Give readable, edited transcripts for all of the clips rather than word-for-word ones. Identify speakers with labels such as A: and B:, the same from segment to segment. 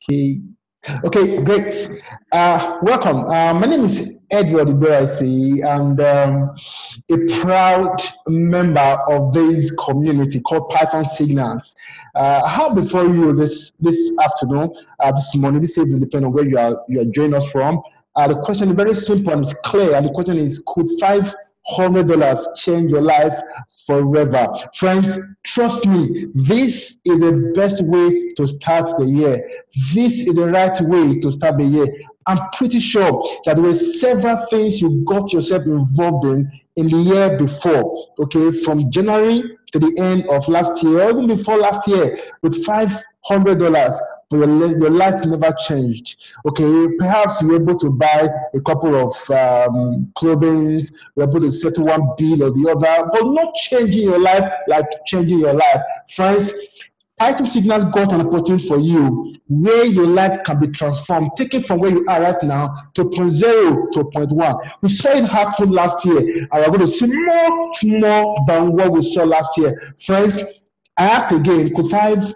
A: Okay, okay, great. Welcome. My name is Edward Iberasi, and a proud member of this community called Python Signals. I have before you this afternoon, this morning, this evening, depending on where you are joining us from. The question is very simple and it's clear, and the question is: could $500 change your life forever? Friends, trust me, this is the best way to start the year. This is the right way to start the year. I'm pretty sure that there were several things you got yourself involved in the year before, okay, from January to the end of last year, or even before last year, with $500. But your life never changed. Okay, perhaps you were able to buy a couple of clothing, you were able to settle one bill or the other, but not changing your life like changing your life. Friends, Python Signals got an opportunity for you where your life can be transformed, taken from where you are right now to point 0 to point 1. We saw it happen last year, and we're going to see much more than what we saw last year. Friends, I ask again, could $500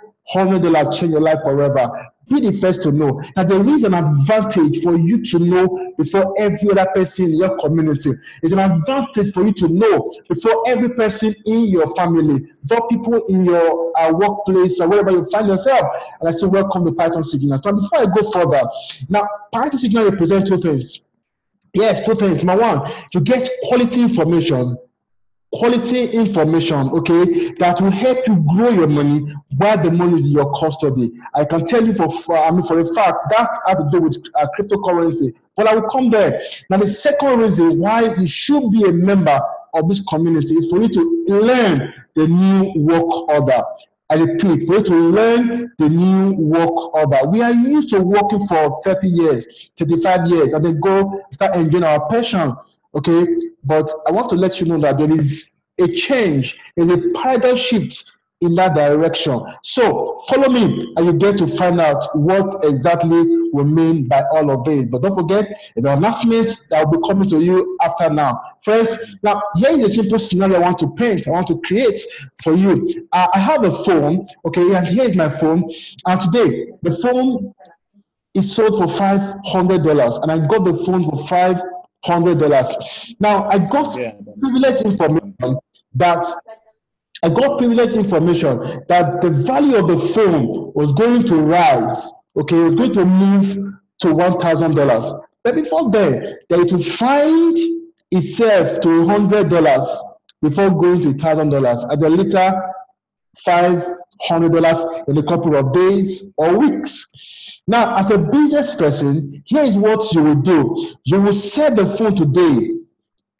A: change your life forever? Be the first to know that there is an advantage for you to know before every other person in your community. It's an advantage for you to know before every person in your family, before people in your workplace or wherever you find yourself. And I say, welcome to Python Signals. Now, before I go further, now Python Signals represents two things. Yes, two things. Number one, you get quality information, okay, that will help you grow your money while the money is in your custody. I can tell you for a fact that has to do with cryptocurrency, but I will come there. Now, the second reason why you should be a member of this community is for you to learn the new work order. I repeat, for you to learn the new work order. We are used to working for 30 years, 35 years, and then go start enjoying our passion. Okay, but I want to let you know that there is a change, there's a paradigm shift in that direction. So follow me and you get to find out what exactly we mean by all of this. But don't forget the announcements that will be coming to you after now. First, now here is a simple scenario I want to paint, I want to create for you. I have a phone, okay, and here is my phone, and today the phone is sold for $500, and I got the phone for $500. Now, I got privileged information that the value of the phone was going to rise. Okay, it was going to move to $1,000. But before then, it would find itself to $100 before going to $1,000, and then later $500 in a couple of days or weeks. Now, as a business person, here is what you will do. You will sell the phone today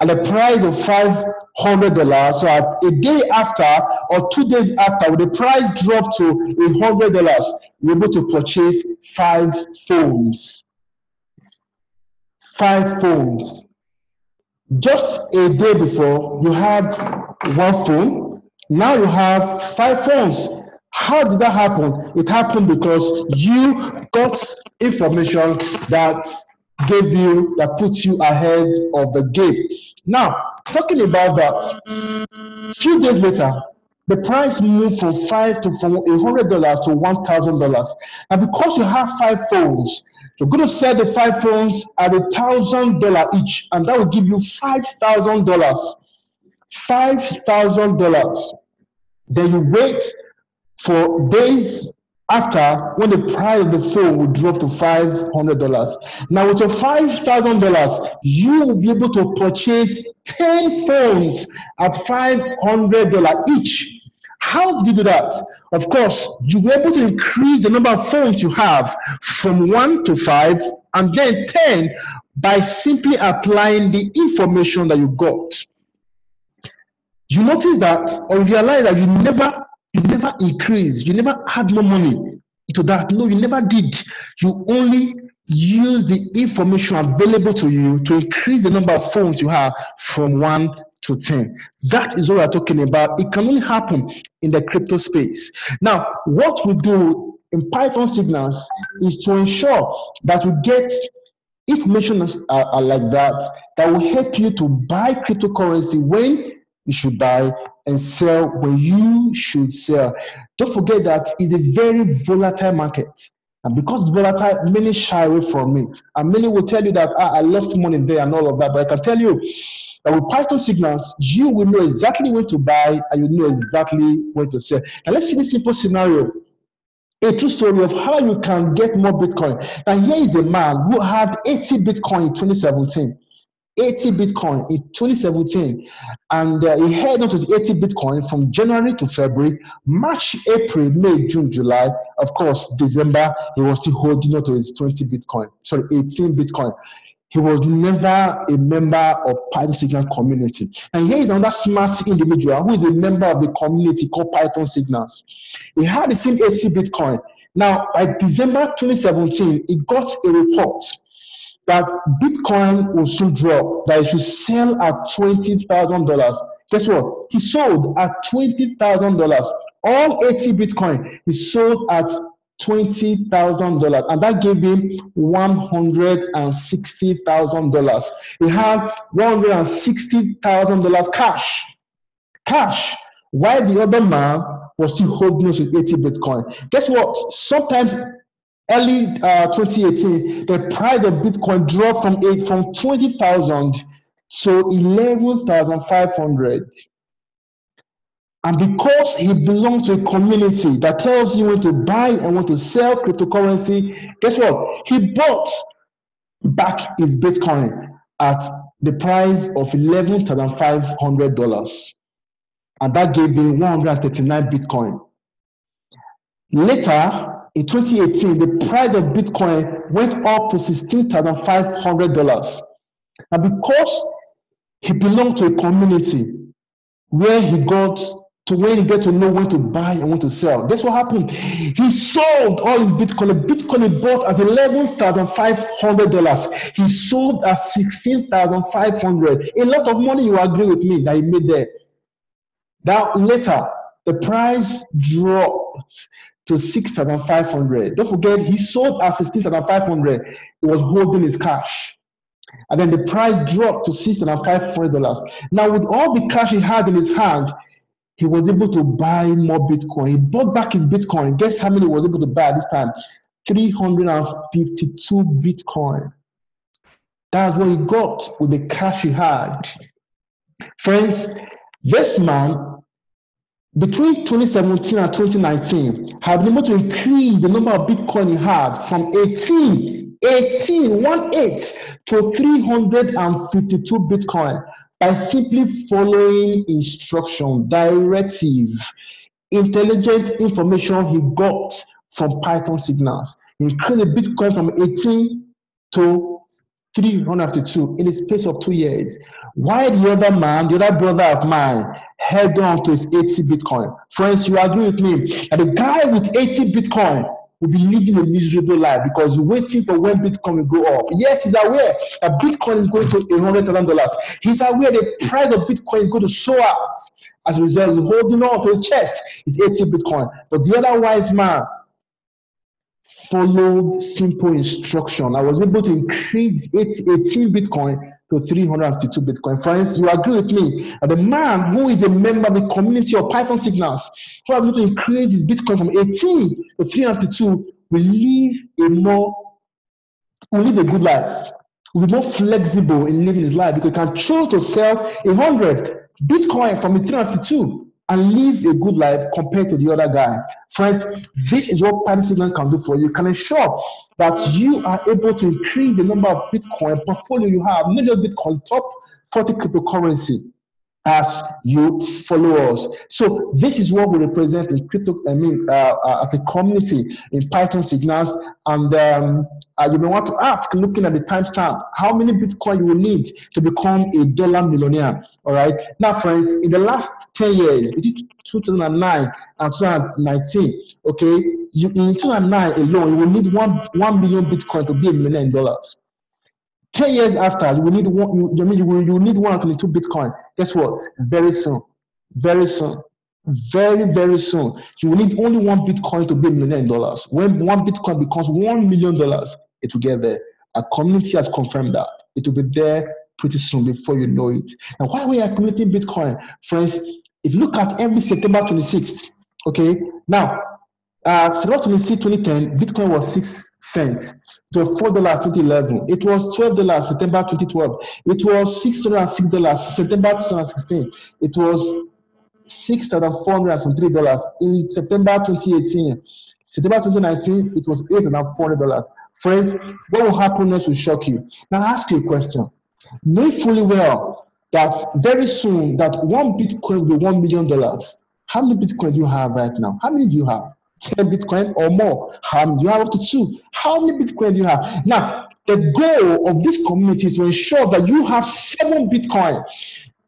A: at the price of $500. So at a day after or 2 days after, when the price dropped to $100, you're able to purchase 5 phones. 5 phones. Just a day before, you had 1 phone. Now you have 5 phones. How did that happen? It happened because you got information that puts you ahead of the game. Now, talking about that, a few days later, the price moved from $100 to $1,000. And because you have 5 phones, you're going to sell the 5 phones at $1,000 each, and that will give you $5,000. $5,000. Then you wait for days after, when the price of the phone will drop to $500. Now, with your $5,000, you will be able to purchase 10 phones at $500 each. How did you do that? Of course, you were able to increase the number of phones you have from 1 to 5 and then 10 by simply applying the information that you got. You notice that, or realize that you never increased, you never had more money into that. No, you never did. You only use the information available to you to increase the number of phones you have from 1 to 10. That is what we're talking about. It can only happen in the crypto space. Now, what we do in Python Signals is to ensure that we get information like that will help you to buy cryptocurrency when you should buy and sell when you should sell. Don't forget that it's a very volatile market. And because it's volatile, many shy away from it. And many will tell you that I lost money there and all of that. But I can tell you that with Python signals, you will know exactly when to buy and you know exactly when to sell. Now let's see this simple scenario. A true story of how you can get more Bitcoin. Now here is a man who had 80 Bitcoin in 2017. 80 Bitcoin in 2017, and he held on to 80 Bitcoin from January to February, March, April, May, June, July. Of course, December, he was still holding on to his 18 Bitcoin. He was never a member of Python Signal community. And here is another smart individual who is a member of the community called Python Signals. He had the same 80 Bitcoin. Now, by December 2017, he got a report that Bitcoin will soon drop, that he should sell at $20,000. Guess what? He sold at $20,000. All 80 Bitcoin, he sold at $20,000, and that gave him $160,000. He had $160,000 cash, while the other man was still holding his 80 Bitcoin. Guess what? Sometimes early 2018, the price of Bitcoin dropped from 20,000 to 11,500. And because he belongs to a community that tells you when to buy and when to sell cryptocurrency, guess what? He bought back his Bitcoin at the price of $11,500. And that gave him 139 Bitcoin. Later, in 2018, the price of Bitcoin went up to $16,500. And because he belonged to a community where he got to know when to buy and when to sell, guess what happened? He sold all his Bitcoin. The Bitcoin he bought at $11,500. He sold at $16,500. A lot of money, you agree with me, that he made there. Now, later, the price dropped to $6,500. Don't forget, he sold at $16,500. He was holding his cash. And then the price dropped to $6,500. Now, with all the cash he had in his hand, he was able to buy more Bitcoin. He bought back his Bitcoin. Guess how many he was able to buy at this time? 352 Bitcoin. That's what he got with the cash he had. Friends, this man, between 2017 and 2019, have been able to increase the number of Bitcoin he had from 18 to 352 Bitcoin by simply following instruction, directive, intelligent information he got from Python Signals. He increased the Bitcoin from 18 to 352 in the space of 2 years. While the other man, the other brother of mine, held on to his 80 Bitcoin. Friends, you agree with me that the guy with 80 Bitcoin will be living a miserable life because he's waiting for when Bitcoin will go up. Yes, he's aware that Bitcoin is going to $100,000. He's aware the price of Bitcoin is going to soar out. As a result, he's holding on to his chest, his 80 Bitcoin. But the other wise man followed simple instruction. I was able to increase 18 Bitcoin to 352 Bitcoin. Friends, you agree with me that the man who is a member of the community of Python Signals, who are able to increase his Bitcoin from 18 to 352, will live a good life, will be more flexible in living his life because he can choose to sell 100 Bitcoin from the 352 and live a good life compared to the other guy. Friends, this is what Python Signals can do for you. You can ensure that you are able to increase the number of Bitcoin portfolio you have, not just Bitcoin, top 40 cryptocurrency as you follow us. So this is what we represent in as a community in Python Signals. And you may want to ask, looking at the timestamp, how many Bitcoin you will need to become a dollar millionaire. All right. Now, friends, in the last 10 years, between 2009 and 2019, okay, in 2009 alone, you will need 1 million Bitcoin to be a millionaire in dollars. 10 years after, you will need 122 Bitcoin. Guess what? Very soon, very soon, very soon, you will need only 1 Bitcoin to be a millionaire in dollars. When 1 Bitcoin becomes $1 million, it will get there. Our community has confirmed that. It will be there pretty soon before you know it. Now, why we are accumulating Bitcoin? Friends, if you look at every September 26th, okay, now, September 26, 2010, Bitcoin was 6 cents. It was $4 2011. It was $12 September 2012. It was $606 September 2016. It was $6,403 in September 2018. September 2019, it was $8,400. Friends, what will happen next will shock you. Now, I ask you a question. Know fully well that very soon that one Bitcoin will be $1 million. How many Bitcoin do you have right now? How many do you have? 10 Bitcoin or more? How many do you have? Up to 2? How many Bitcoin do you have? Now, the goal of this community is to ensure that you have 7 Bitcoin.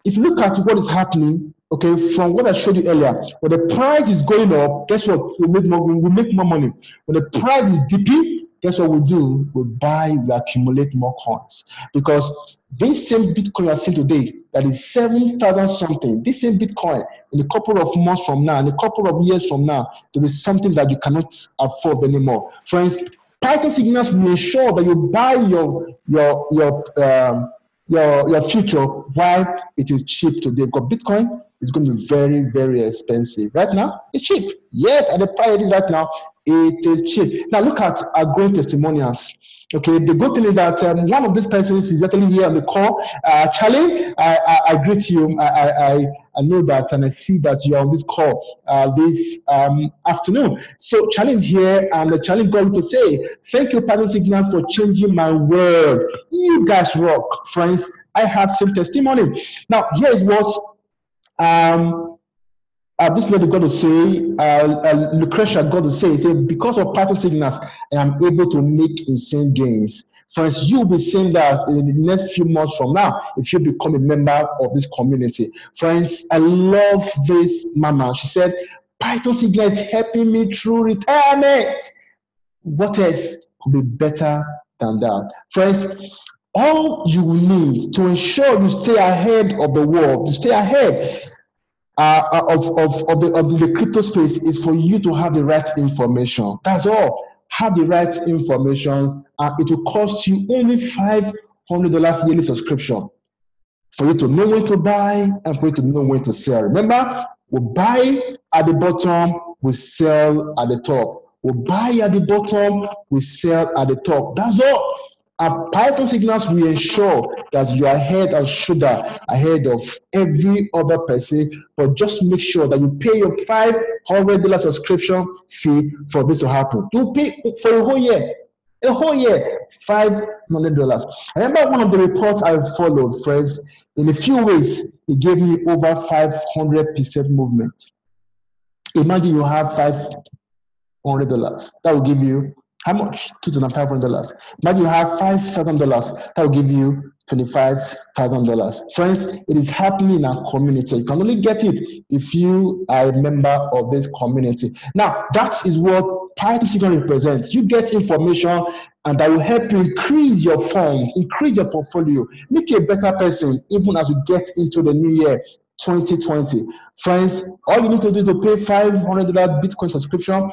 A: If you look at what is happening, okay, from what I showed you earlier, when the price is going up, guess what? We make more money. When the price is dipping, guess what we do? We buy, we accumulate more coins. Because this same Bitcoin you are seeing today, that is 7,000 something, this same Bitcoin, in a couple of months from now, in a couple of years from now, there is something that you cannot afford anymore. Friends, PythonSignals will ensure that you buy your future while it is cheap today. Because Bitcoin is going to be very, very expensive. Right now, it's cheap. Yes, at the price it is right now, it is cheap. Now look at our growing testimonials. Okay, the good thing is that one of these persons is actually here on the call. Charlie, I greet you. I know that and I see that you're on this call this afternoon. So Charlie is here, and Charlie got to say, thank you, PythonSignals, for changing my world. You guys rock, friends. I have some testimony. Now, here is what this lady got to say, Lucretia got to say, because of PythonSignals, I am able to make insane gains. Friends, you'll be saying that in the next few months from now, if you become a member of this community. Friends, I love this mama. She said, PythonSignals is helping me through retirement. What else could be better than that? Friends, all you need to ensure you stay ahead of the world, to stay ahead of the crypto space is for you to have the right information. That's all. Have the right information. It will cost you only $500 yearly subscription for you to know when to buy and for you to know when to sell. Remember, we buy at the bottom, we sell at the top. We buy at the bottom, we sell at the top. That's all. At PythonSignals, we ensure that you are head and shoulder ahead of every other person, but just make sure that you pay your $500 subscription fee for this to happen. You pay for a whole year, $500. I remember one of the reports I followed, friends. In a few weeks, it gave me over 500% movement. Imagine you have $500. That will give you how much? $2,500. Imagine you have $5,000. That will give you $25,000. Friends, it is happening in our community. You can only get it if you are a member of this community. Now, that is what PythonSignals represents. You get information, and that will help you increase your funds, increase your portfolio, make you a better person, even as we get into the new year, 2020. Friends, all you need to do is to pay $500 Bitcoin subscription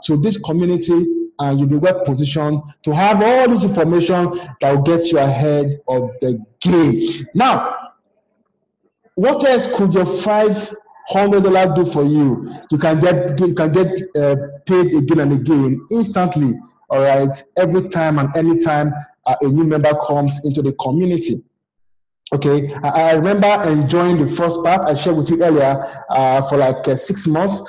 A: to this community, and you'll be well positioned to have all this information that will get you ahead of the game. Now, what else could your $500 do for you? You can get paid again and again instantly. All right, every time and anytime a new member comes into the community. Okay, I remember enjoying the first part I shared with you earlier for like 6 months.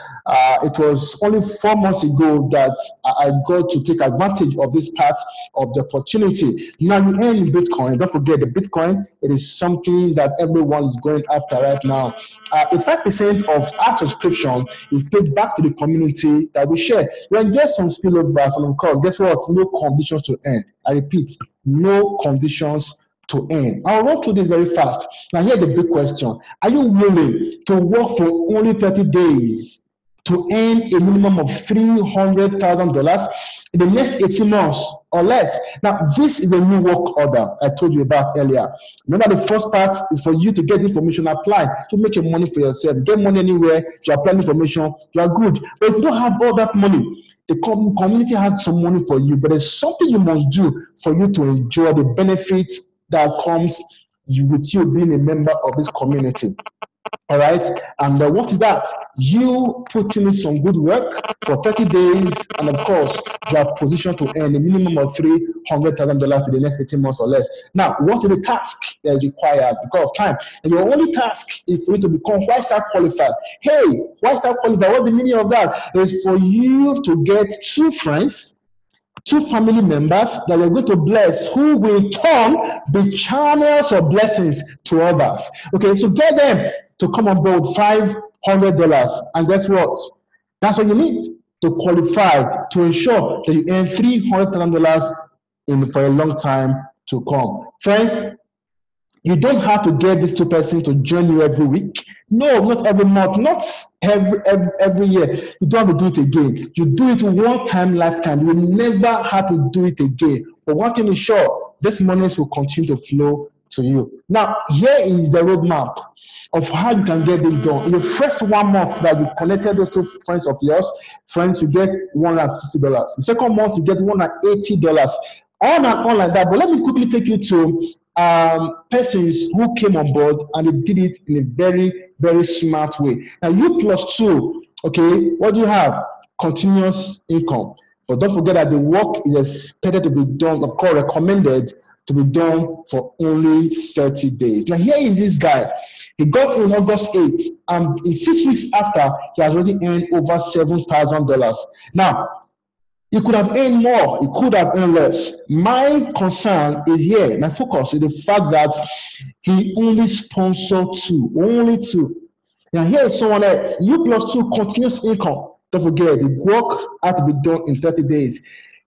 A: It was only 4 months ago that I got to take advantage of this part of the opportunity. Now you earn Bitcoin. Don't forget the Bitcoin. It is something that everyone is going after right now. 5% of our subscription is paid back to the community that we share. We enjoy some spillovers, and of course, guess what? No conditions to earn. I repeat, no conditions to earn. I'll run through this very fast. Now, here's the big question. Are you willing to work for only 30 days to earn a minimum of $300,000 in the next 18 months or less? Now, this is a new work order I told you about earlier. Remember, the first part is for you to get information, apply to make your money for yourself. Get money anywhere, you apply information, you are good. But if you don't have all that money, the community has some money for you, but there's something you must do for you to enjoy the benefits that comes with you being a member of this community. All right, and what is that? You put in some good work for 30 days, and of course, you are positioned to earn a minimum of $300,000 in the next 18 months or less. Now, what is the task that is required because of time? And your only task is for you to become White-Star qualified. Hey, White-Star qualified, what's the meaning of that? Is for you to get 2 friends, 2 family members that you're going to bless, who will in turn be channels of blessings to others. Okay, so get them to come on board $500, and guess what? That's what you need to qualify to ensure that you earn $300,000 in for a long time to come. Friends, you don't have to get these 2 persons to join you every week. No, not every month, not every year. You don't have to do it again. You do it one time, lifetime. You will never have to do it again. But one thing is sure, this monies will continue to flow to you. Now, here is the roadmap of how you can get this done. In the first 1 month that you connected those 2 friends of yours, friends, you get $150. The second month, you get $180. On and on like that. But let me quickly take you to persons who came on board and they did it in a very, very smart way. Now, you plus 2, okay, what do you have? Continuous income. But don't forget that the work is expected to be done, of course, recommended to be done for only 30 days. Now, here is this guy. He got in August 8th, and in 6 weeks after, he has already earned over $7,000. Now, he could have earned more, he could have earned less. My concern is here, my focus is the fact that he only sponsored 2, only 2. Now, here is someone else, you plus 2 continuous income. Don't forget, the work had to be done in 30 days.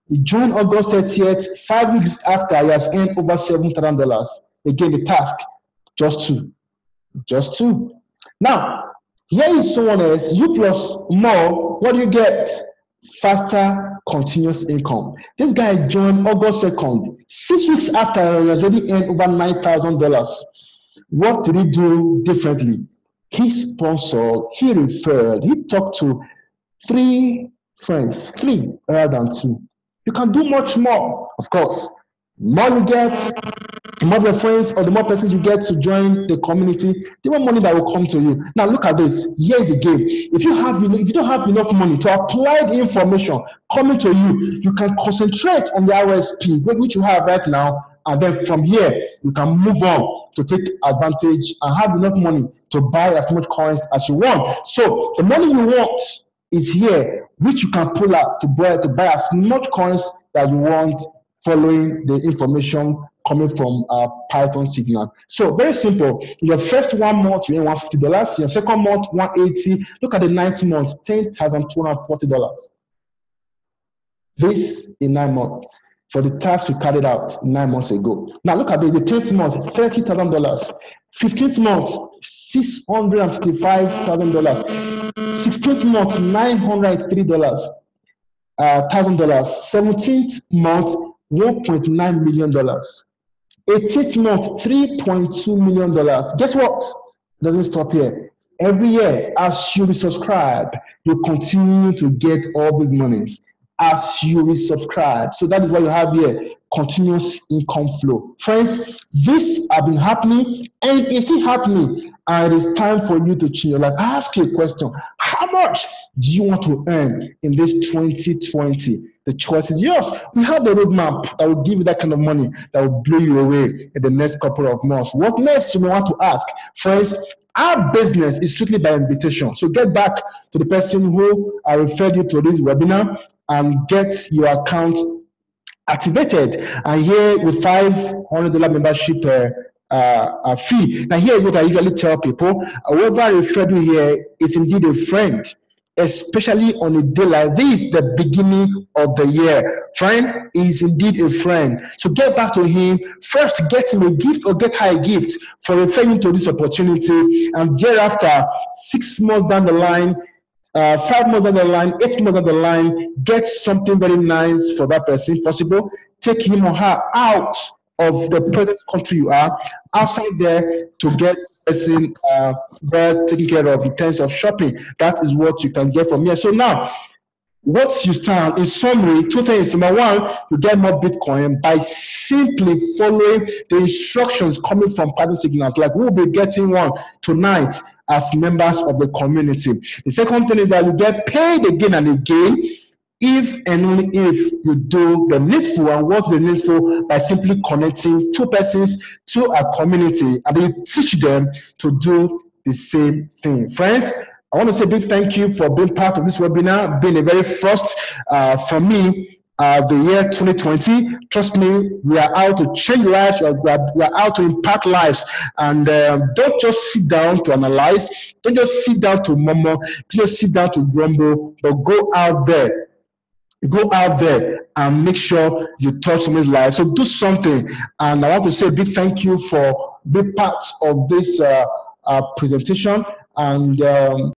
A: He joined August 30th, 5 weeks after, he has earned over $7,000. Again, the task, just 2. Just 2. Now, here is someone else, you plus more, what do you get? Faster continuous income. This guy joined August 2nd. 6 weeks after, he has already earned over $9,000. What did he do differently? He sponsored, he referred, he talked to 3 friends, 3 rather than 2. You can do much more, of course. The more you get, the more your friends or the more persons you get to join the community, the more money that will come to you. Now look at this. Here's the game. If you don't have enough money to apply the information coming to you, you can concentrate on the RSP, which you have right now, and then from here you can move on to take advantage and have enough money to buy as much coins as you want. So the money you want is here, which you can pull out to buy as much coins that you want, following the information coming from PythonSignals. So very simple. In your first 1 month, you earn $150. Your second month, $180. Look at the 9th month, $10,240. This in 9 months for the task you carried out 9 months ago. Now look at the 10th month, $30,000. 15th month, $655,000. 16th month, $903,000. $1,000. 17th month, $1.9 million. 18th month, $3.2 million. Guess what? It doesn't stop here. Every year, as you resubscribe, you continue to get all these monies as you resubscribe. So that is what you have here, continuous income flow. Friends, this has been happening and it's still happening. And it is time for you to change your life. I ask you a question. How much do you want to earn in this 2020? The choice is yours. We have the roadmap that will give you that kind of money that will blow you away in the next couple of months. What next, you may want to ask? Friends, our business is strictly by invitation. So get back to the person who referred you to this webinar and get your account activated. And here with $500 membership fee. Now here is what I usually tell people. Whoever referred you here is indeed a friend, especially on a day like this, the beginning of the year. Friend is indeed a friend. So get back to him. First, get him a gift or get her a gift for referring to this opportunity. And thereafter, 6 months down the line, 5 months down the line, 8 months down the line, get something very nice for that person, possible. Take him or her out of the present country you are, outside there, to get person well taken care of in terms of shopping. That is what you can get from here. So now, what you stand in summary, 2 things. Number 1, you get more Bitcoin by simply following the instructions coming from PythonSignals. Like we'll be getting one tonight as members of the community. The second thing is that you get paid again and again if and only if you do the needful. And what's the needful? By simply connecting two persons to a community, and you teach them to do the same thing. Friends, I want to say a big thank you for being part of this webinar, being a very first for me, the year 2020. Trust me, we are out to change lives, we are out to impact lives. And don't just sit down to analyze, don't just sit down to murmur, don't just sit down to grumble, but go out there. Go out there and make sure you touch somebody's life. So do something. And I want to say a big thank you for being part of this presentation. And